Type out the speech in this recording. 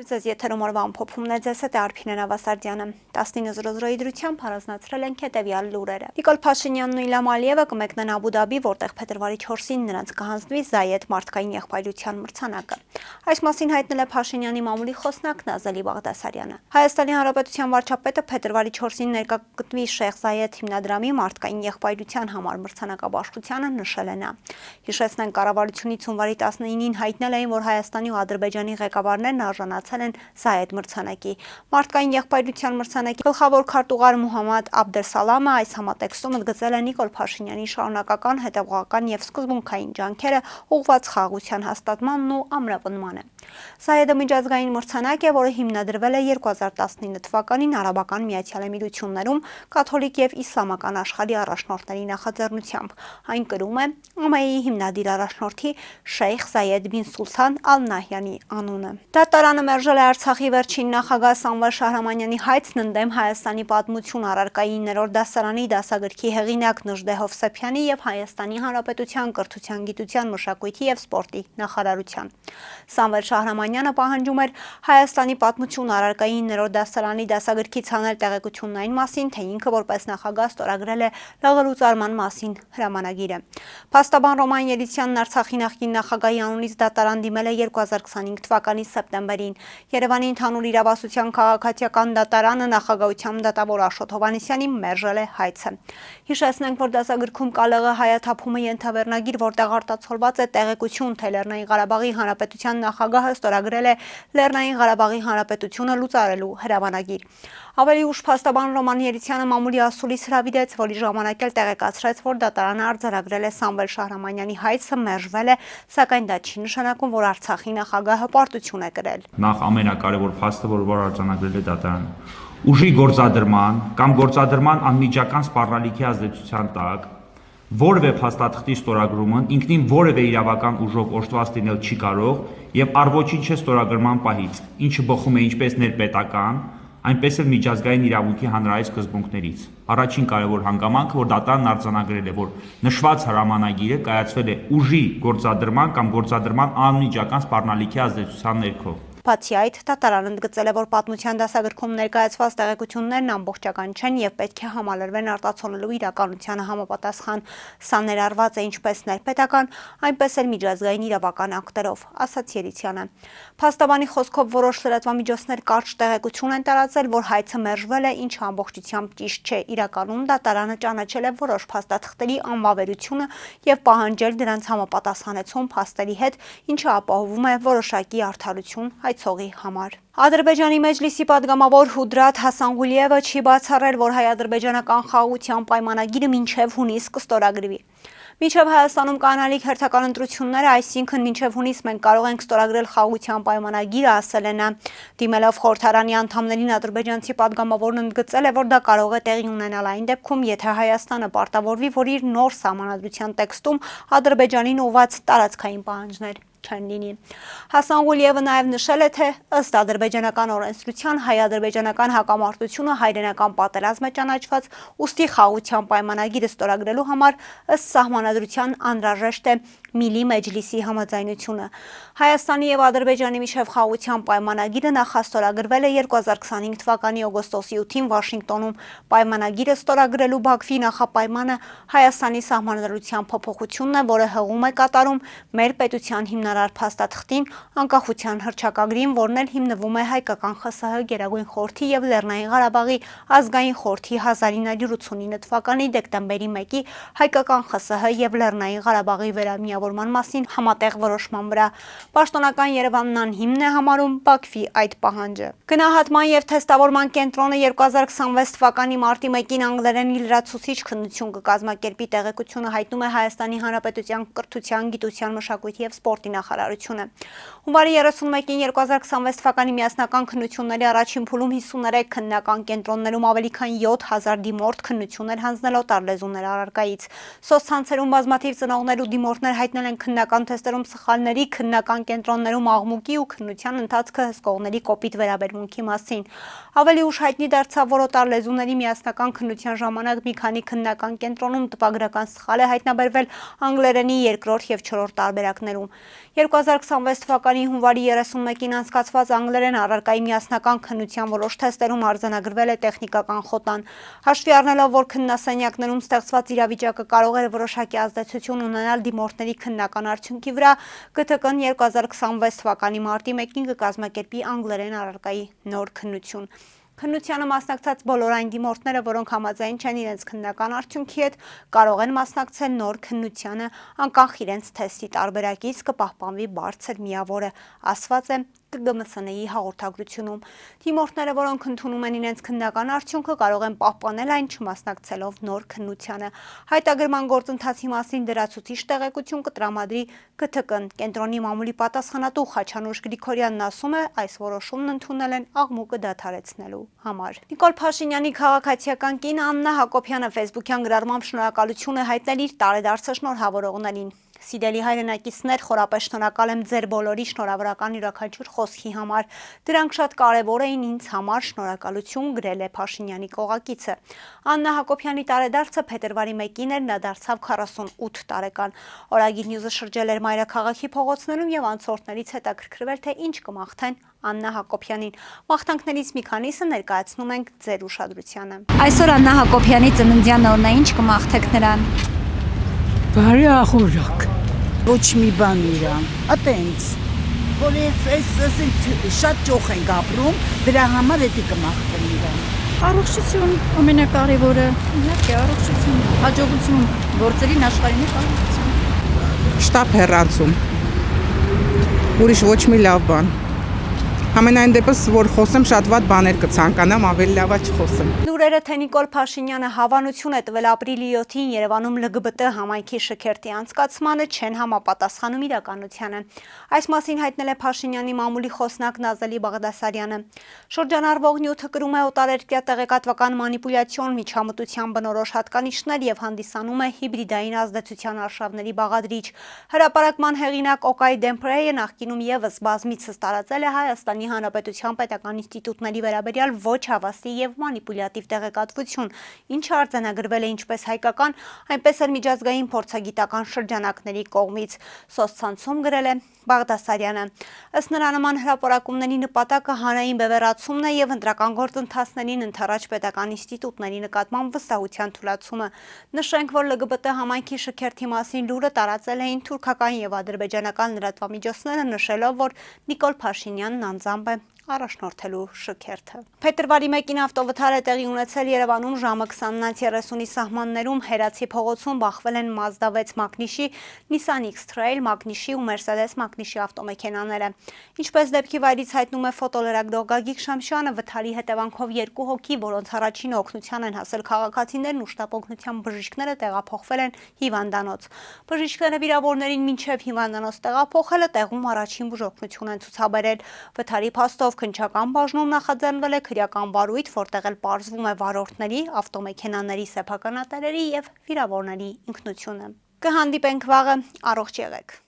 Բարև ձեզ, եթերում օրվա ամփոփումն է, ձեզ հետ է Արփինե Նավասարդյանը։ 19:00-ի դրությամբ առանձնացրել ենք հետևյալ լուրերը։ Նիկոլ Փաշինյանն ու Իլհամ Ալիևը կմեկնեն Աբու Դաբի, որտեղ փետրվարի 4-ին նրանց կհանձնվի Զայեդ մարդկային եղբայրության մրցանակը։ Այս մասին հայտնել է Փաշինյանի մամուլի խոսնակ Նազելի Բաղդասարյանը։ Հայաստանի Հանրապետության վարչապետը փետրվարի 4-ին ներկա կգտնվի Շեյխ Զայեդ հիմնադրամի մարդկային եղբայրության համար մրցանակաբաշխությանը, նշել է նա։ Հիշեցնենք, կառավարությունից հունվարի 19-ին հայտնել էին, որ Հայաստանի ու Ադրբեջանի ղեկավարներն արժանացել են Զայեդ մրցանակի։ Մարդկային եղբայրության մրցանակի գլխավոր քարտուղար Մուհամմադ Աբդեսալամը այս համատեքստում ընդգծել է Նիկոլ Փաշինյանի շարունակական, հետևողական եւ սկզբունքային ջանքերը ուղղված խաղաղության հաստատմանն ու ամրապնմանը։ Զայեդը միջազգային մրցանակ է, որը հիմնադրվել է 2019 թվականին Արաբական Միացյալ Էմիրություններում կաթոլիկ եւ իսլամական աշխարհի առաջնորդների նախաձեռնությամբ։ Այն կրում է ՕՄԷ-ի հիմնադիր առաջնորդի Շեյխ Զայեդ բին Սուլթան Ալ Նահյանի անունը։ Դատարանը մերժել է Արցախի վերջին նախագահ Սամվել Շահրամանյանի հայցն ընդդեմ Հայաստանի պատմություն առարկայի 9-րդ դասարանի դասագրքի հեղինակ Նժդե Հովսեփյանի եւ Հայաստանի Հանրապետության կրթության, գիտության, մշակույթի եւ սպորտի նախարարության։ Սամվել Շահրամանյանը պահանջում էր Հայաստանի պատմություն առարկայի 9-րդ դասարանի դասագրքից հանել տեղեկությունն այն մասին, թե ինքը որպես նախագահ ստորագրել է ԼՂ լուծարման մասին հրամանագիրը։ Փաստաբան Ռոման Ելիցյանն Արցախի նախկին նախագահի անունից դատարան դիմել է 2025 թվականի սեպտեմբերին։ Երևանի ընդհանուր իրավասության քաղաքացիական դատարանը նախագահությամբ դատավոր Աշոտ Հովհաննիսյանին մերժել է հայցը։ Հիշեցնենք, որ դասագրքում կա ԼՂ հայաթափումը ենթավերնագիր, որտեղ արտացոլված է տեղեկություն, թե Լեռնային Ղարաբաղի Հանրապետության նախագահը ստորագրել է Լեռնային Ղարաբաղի Հանրապետությունը լուծարելու հրամանագիր։ Ավելի ուշ փաստաբան Ռոման Ելիցյանը մամուլի ասուլիս հրավիրեց, որի ժամանակ էլ տեղեկացրեց, որ դատարանը արձանագրել է Սամվել Շահրամանյանի հայցը, մերժվել է, սակայն դա չի նշանակում, որ Արցախի նախագահը պարտություն է կրել։ Նախ ամենակարևոր փաստը, որ արձանագրել է դատարանը, ուժի գործադրման կամ գործադրման անմիջական սպառնալիքի ազդեցության տակ որևէ փաստաթղթի ստորագրումն ինքնին որևէ իրավական ուժով օժտված լինել չի կարող եւ առ ոչինչ է ստորագրման պահից, ինչը բխում է ինչպես ներպետական, այնպես էլ միջազգային իրավունքի հանրային սկզբունքներից։ Առաջին կարևոր հանգամանքը, որ դատարանն արձանագրել է, որ նշված հրամանագիրը կայացվել է ուժի գործադրման կամ գործադրման անմիջական սպառնալիքի ազդեցության ներքո։ Բացի այդ, դատարանը ընդգծել է, որ պատմության դասագրքում ներկայացված տեղեկություններն ամբողջական չեն եւ պետք է համալրվեն արտացոլելու իրականությանը համապատասխան։ Սա ներառված է ինչպես ներպետական, այնպես էլ միջազգային իրավական ակտերով, ասաց Ելիցյանը։ Փաստաբանի խոսքով որոշ լրատվամիջոցներ կարճ տեղեկություն են տարածել, որ հայցը մերժվել է, ինչը ամբողջությամբ ճիշտ չէ։ Իրականում դատարանը ճանաչել է որոշ փաստաթղթերի անվավերությունը եւ պահանջել դրանց համապատասխանեցում փաստերի հետ, ինչը ապահովում է որոշակի արդարություն այցողի համար։ Ադրբեջանի մեջլիսի падգամավոր Հուդրաթ Հասանղուլիևը չի բացառել, որ հայ-ադրբեջանական խաղաղության պայմանագիրը մինչև հունիս կստորագրվի։ Մինչև Հայաստանում կանալիք հերթական ընտրությունները, այսինքն մինչև հունիս մենք կարող ենք ստորագրել խաղաղության պայմանագիրը, ասել է նա։ Դիմելով խորհրդարանի անդամներին, ադրբեջանցի падգամավորն ընդգծել է, որ դա կարող է տեղի ունենալ այն դեպքում, եթե Հայաստանը պարտավորվի, որ իր նոր սահմանադրության տեքստում Ադրբեջանին ուղղված տարածքային պահանջներ չեն լինի։ Հասանղուլիևը նաև նշել է, թե ըստ ադրբեջանական օրենսդրության հայ-ադրբեջանական հակամարտությունը հայրենական պատերազմ է ճանաչված, ուստի խաղաղության պայմանագիրը ստորագրելու համար ըստ սահմանադրության անհրաժեշտ է Միլի Մեջլիսի համաձայնությունը։ Հայաստանի եւ Ադրբեջանի միջև խաղաղության պայմանագիրը նախաստորագրվել է 2025 թվականի օգոստոսի 8-ին Վաշինգտոնում։ Պայմանագիրը ստորագրելու Բաքվի նախապայմանը Հայաստանի սահմանադրության փոփոխությունն է, որը հղում է կատարում մեր պետության հիմնարար փաստաթղթին, անկախության հռչակագրին, որն էլ հիմնվում է հայկական ԽՍՀ Գերագույն խորհրդի եւ Լեռնային Ղարաբաղի ազգային խորհրդի 1989 թվականի դեկտեմբերի 1-ի հայկական ԽՍՀ եւ Լեռնային Ղարաբաղի վերամիավորման մասին համատեղ որոշման վրա։ Պաշտոնական Երևանն անհիմն է համարում Բաքվի այդ պահանջը։ Գնահատման եւ թեստավորման կենտրոնը 2026 թվականի մարտի 1-ին անգլերենի լրացուցիչ քննություն կկազմակերպի, տեղեկությունը հայտնում է Հայաստանի Հանրապետության կրթության, գիտության, մշակույթի եւ սպորտի նախարարությունը։ Հունվարի 31-ին 2026 թվականի միասնական քննությունների առաջին փուլում 53 քննական կենտրոններում ավելի քան 7000 դիմորդ քննություններ հանձնել օտար լեզուներ առարկայից։ Սոցցանցերում բազմաթիվ ծնողներ ու դիմորդներ հայտնել հայտնել են քննական թեստերում սխալների, քննական կենտրոններում աղմուկի ու քննության ընթացքը հսկողների կոպիտ վերաբերմունքի մասին։ Ավելի ուշ հայտնի դարձավ, որ օտար լեզուների միասնական քննության ժամանակ մի քանի քննական կենտրոնում տպագրական սխալ է հայտնաբերվել անգլերենի 2-րդ և 4-րդ տարբերակներում։ 2026 թվականի հունվարի 31-ին անցկացված անգլերեն առարկայի միասնական քննության որոշ թեստերում արձանագրվել է տեխնիկական խոտան։ Հաշվի առնելով, որ քննասենյակներում ստեղծված իրավիճակը կարող էր որոշակի ազդեցություն ունենալ դիմորդների քննական արդյունքի վրա, ԿԹԿ-ն 2026 թվականի մարտի 1-ին կկազմակերպի անգլերեն առարկայի նոր քննություն։ Քննությանը մասնակցած բոլոր այն դիմորդները, որոնք համաձայն չեն իրենց քննական արդյունքի հետ, կարող են մասնակցել նոր քննությանը, անկախ իրենց թեստի տարբերակից կպահպանվի բարձր միավորը, ասված է ԿԳՄՍՆ-ի հաղորդագրությունում։ Դիմորդները, որոնք ընդունում են իրենց քննական արդյունքը, կարող են պահպանել այն չմասնակցելով նոր քննությանը։ Հայտագրման գործընթացի մասին լրացուցիչ տեղեկություն կտրամադրի ԿԹԿ-ն։ Կենտրոնի մամուլի պատասխանատու Խաչանուշ Գրիգորյանն ասում է, այս որոշումն ընդունել են աղմուկը դադարեցնելու համար։ Նիկոլ Փաշինյանի քաղաքացիական կին Աննա Հակոբյանը ֆեյսբուքյան գրառմամբ շնորհակալություն է հայտնել իր տարեդարձը շնորհավորողներին։ Սիրելի հայրենակիցներ, խորապես շնորհակալ եմ ձեր բոլորի շնորհավորական յուրաքանչյուր խոսքի համար։ Դրանք շատ կարևոր էին ինձ համար, շնորհակալություն, գրել է Փաշինյանի կողակիցը։ Աննա Հակոբյանի տարեդարձը փետրվարի 1-ին էր, նա դարձավ 48 տարեկան։ Օրագիր Նյուզը շրջել էր մայրաքաղաքի փողոցներում եւ անցորդներից հետաքրքրվել, թե ինչ կմաղթեն Աննա Հակոբյանին։ Մաղթանքներից մի քանիսը ներկայացնում ենք ձեր ուշադրությանը։ Այսօր Աննա Հակոբյանի ծննդյան օրն է, ինչ կմաղթեք նրան։ Բարի ախորժակ, ոչ մի բան իրան, ատենց, որ այս շատ ճոխ ենք ապրում, դրա համար էդի կմաղթեն իրան։ Առողջություն, ամենակարևորը, իհարկե առողջություն, հաջողություն, գործերին աշխարհին առողջություն։ Շտապ հեռացում, ուրիշ ոչ մի լավ բան։ Համենայն դեպս, որ խոսեմ, շատ վատ բաներ կցանկանամ, ավելի լավա չխոսեմ։ Լուրերը, թե Նիկոլ Փաշինյանը հավանություն է տվել ապրիլի 7-ին Երևանում ԼԳԲՏ համայնքի շքերթի անցկացմանը, չեն համապատասխանում իրականությանը։ Այս մասին հայտնել է Փաշինյանի մամուլի խոսնակ Նազելի Բաղդասարյանը։ Շրջանառվող նյութը կրում է օտարերկրյա տեղեկատվական մանիպուլյացիոն, միջամտության բնորոշ հատկանիշներ եւ հանդիսանում է հիբրիդային ազդեցության արշավների բաղադրիչ։ Հրապարակման հեղինակ Օկայ Դեմպրեյը նախկինում եւս բազմիցս տարածել է Հայաստանի Հանրապետության պետական ինստիտուտների վերաբերյալ ոչ հավաստի եւ մանիպուլյատիվ տեղեկատվություն, ինչը արձանագրվել է ինչպես հայկական, այնպես էլ միջազգային փորձագիտական շրջանակների կողմից։ Սոցցանցում գրել է Բաղդասարյանը։ Ըստ նրա, նման հրապարակումների նպատակը հանրային բևեռացումն է եւ ընտրական գործընթացներին ընդառաջ պետական ինստիտուտների նկատմամբ վստահության թուլացումը։ Նշենք, որ ԼԳԲՏ համայնքի շքերթի մասին լուրը տարածել էին թուրքական եւ ադրբեջանական լրատվամիջոցները, նշելով, որ Նիկոլ Փաշինյանն անձամբ է առաջնորդելու շքերթը։ Փետրվարի 1-ին ավտովթար է տեղի ունեցել Երևանում ժամը 20:30-ի սահմաններում Հերացի փողոցում բախվել են Mazda 6 Մակնիշի, Nissan X-Trail Մակնիշի ու Mercedes Մակնիշի ավտոմեքենաները։ Ինչպես դեպքի վայրից հայտնում է ֆոտոլրագրող Գագիկ Շամշյանը, վթարի հետևանքով 2 հոգի, որոնց առաջինը օգնության են հասել քաղաքացիներն ու շտապ օգնության բժիշկները տեղափոխվել են հիվանդանոց։ Բժիշկները վիրավորներին մինչև հիվանդանոց տեղափոխելը տեղում առաջին բուժօգնություն են ցուցաբերել։ Վթարի փաստով քննչական բաժնում նախաձեռնվել է քրեական վարույթ, որտեղ էլ պարզվում է վարորդների, ավտոմեքենաների սեփականատերերի եւ վիրավորների ինքնությունը։ Կհանդիպենք վաղը, առողջ եղեք։